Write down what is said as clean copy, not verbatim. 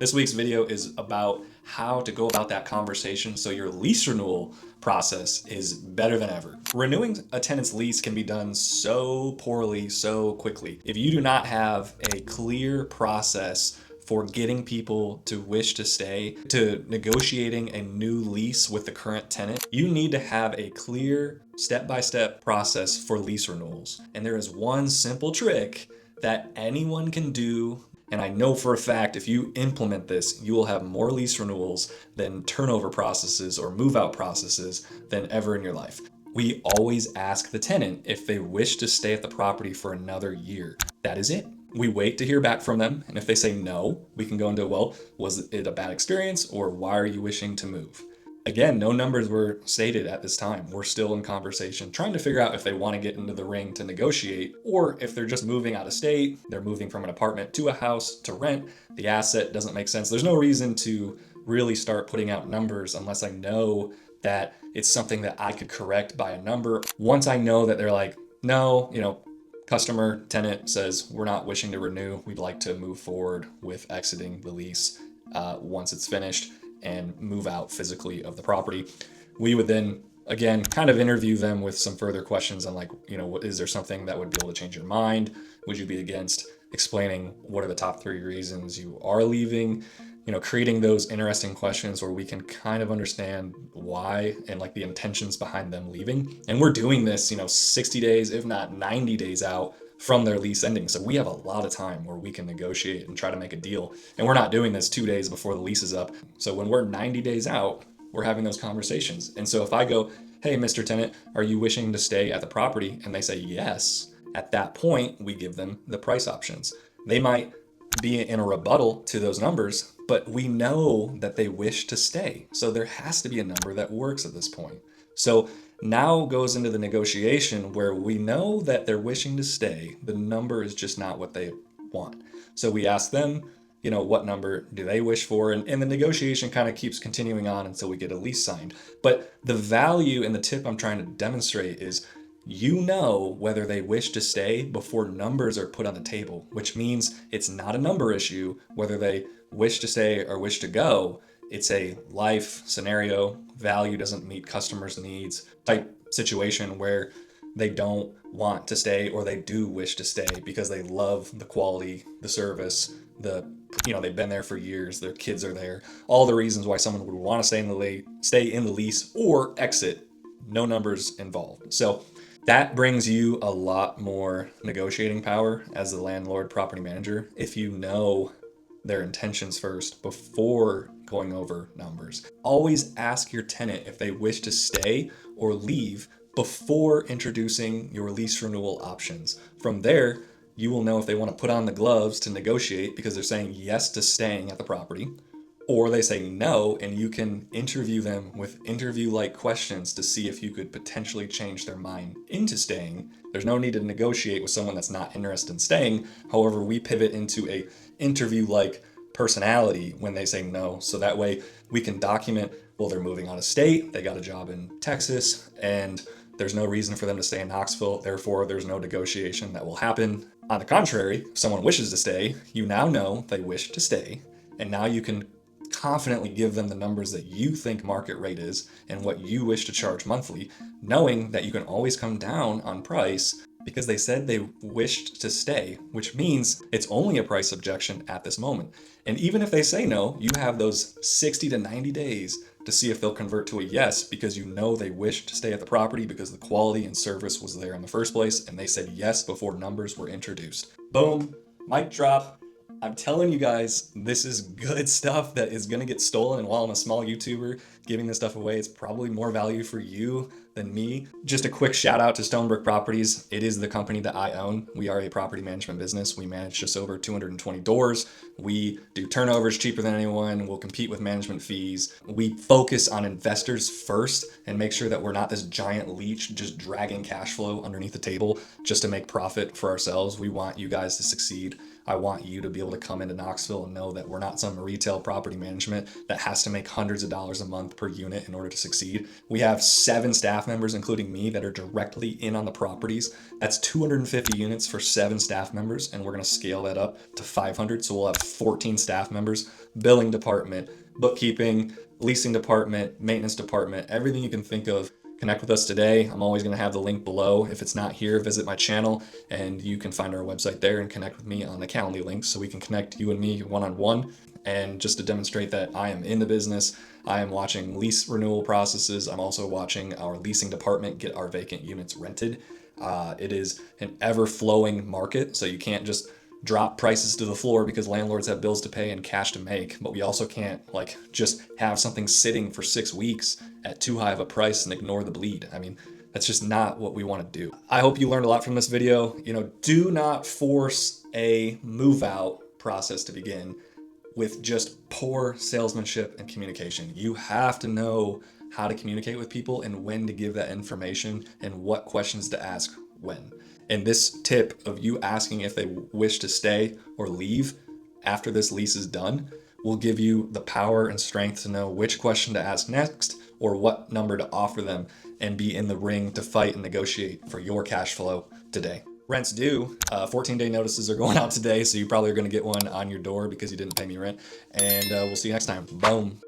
This week's video is about how to go about that conversation so your lease renewal process is better than ever. Renewing a tenant's lease can be done so poorly, so quickly. If you do not have a clear process for getting people to wish to stay, to negotiating a new lease with the current tenant, you need to have a clear step-by-step process for lease renewals. And there is one simple trick that anyone can do. And I know for a fact, if you implement this, you will have more lease renewals than turnover processes or move out processes than ever in your life. We always ask the tenant if they wish to stay at the property for another year. That is it. We wait to hear back from them. And if they say no, we can go into, well, was it a bad experience or why are you wishing to move? Again, no numbers were stated at this time. We're still in conversation, trying to figure out if they want to get into the ring to negotiate, or if they're just moving out of state, they're moving from an apartment to a house to rent, the asset doesn't make sense. There's no reason to really start putting out numbers unless I know that it's something that I could correct by a number. Once I know that they're like, no, customer, tenant says, we're not wishing to renew, we'd like to move forward with exiting the lease once it's finished and move out physically of the property. We would then, again, kind of interview them with some further questions on is there something that would be able to change your mind? Would you be against explaining what are the top 3 reasons you are leaving? Creating those interesting questions where we can kind of understand why and the intentions behind them leaving. And we're doing this, 60 days, if not 90 days out from their lease ending. So we have a lot of time where we can negotiate and try to make a deal. And we're not doing this 2 days before the lease is up. So when we're 90 days out, we're having those conversations. And so if I go, hey, Mr. Tenant, are you wishing to stay at the property? And they say yes, at that point, we give them the price options. They might be in a rebuttal to those numbers, but we know that they wish to stay. So there has to be a number that works at this point. So now goes into the negotiation where we know that they're wishing to stay. The number is just not what they want. So we ask them, what number do they wish for? And the negotiation kind of keeps continuing on until we get a lease signed. But the value and the tip I'm trying to demonstrate is whether they wish to stay before numbers are put on the table, which means it's not a number issue whether they wish to stay or wish to go. It's a life scenario, value doesn't meet customers' needs type situation where they don't want to stay or they do wish to stay because they love the quality, the service, they've been there for years, their kids are there. All the reasons why someone would want to stay in the lease or exit, no numbers involved. So that brings you a lot more negotiating power as the landlord property manager if you know their intentions first before going over numbers. Always ask your tenant if they wish to stay or leave before introducing your lease renewal options. From there, you will know if they want to put on the gloves to negotiate because they're saying yes to staying at the property, or they say no, and you can interview them with interview-like questions to see if you could potentially change their mind into staying. There's no need to negotiate with someone that's not interested in staying. However, we pivot into a interview-like personality when they say no. So that way we can document, well, they're moving out of state, they got a job in Texas, and there's no reason for them to stay in Knoxville. Therefore, there's no negotiation that will happen. On the contrary, if someone wishes to stay, you now know they wish to stay, and now you can confidently give them the numbers that you think market rate is and what you wish to charge monthly, knowing that you can always come down on price because they said they wished to stay, which means it's only a price objection at this moment. And even if they say no, you have those 60 to 90 days to see if they'll convert to a yes because you know they wished to stay at the property because the quality and service was there in the first place and they said yes before numbers were introduced. Boom, mic drop. I'm telling you guys, this is good stuff that is going to get stolen. And while I'm a small YouTuber giving this stuff away, it's probably more value for you than me. Just a quick shout out to Stonebrook Properties. It is the company that I own. We are a property management business. We manage just over 220 doors. We do turnovers cheaper than anyone. We'll compete with management fees. We focus on investors first and make sure that we're not this giant leech just dragging cash flow underneath the table just to make profit for ourselves. We want you guys to succeed. I want you to be able to come into Knoxville and know that we're not some retail property management that has to make hundreds of dollars a month per unit in order to succeed. We have 7 staff members, including me, that are directly in on the properties. That's 250 units for 7 staff members, and we're going to scale that up to 500. So we'll have 14 staff members, billing department, bookkeeping, leasing department, maintenance department, everything you can think of. Connect with us today. I'm always going to have the link below. If it's not here, visit my channel and you can find our website there and connect with me on the Calendly link so we can connect you and me one-on-one. And just to demonstrate that I am in the business, I am watching lease renewal processes. I'm also watching our leasing department get our vacant units rented. It is an ever-flowing market, so you can't just drop prices to the floor because landlords have bills to pay and cash to make, but we also can't just have something sitting for 6 weeks at too high of a price and ignore the bleed. I mean, that's just not what we want to do. I hope you learned a lot from this video. Do not force a move out process to begin with just poor salesmanship and communication. You have to know how to communicate with people and when to give that information and what questions to ask when. And this tip of you asking if they wish to stay or leave after this lease is done will give you the power and strength to know which question to ask next or what number to offer them and be in the ring to fight and negotiate for your cash flow today. Rent's due. 14-day notices are going out today, so you probably are going to get one on your door because you didn't pay me rent. And we'll see you next time. Boom.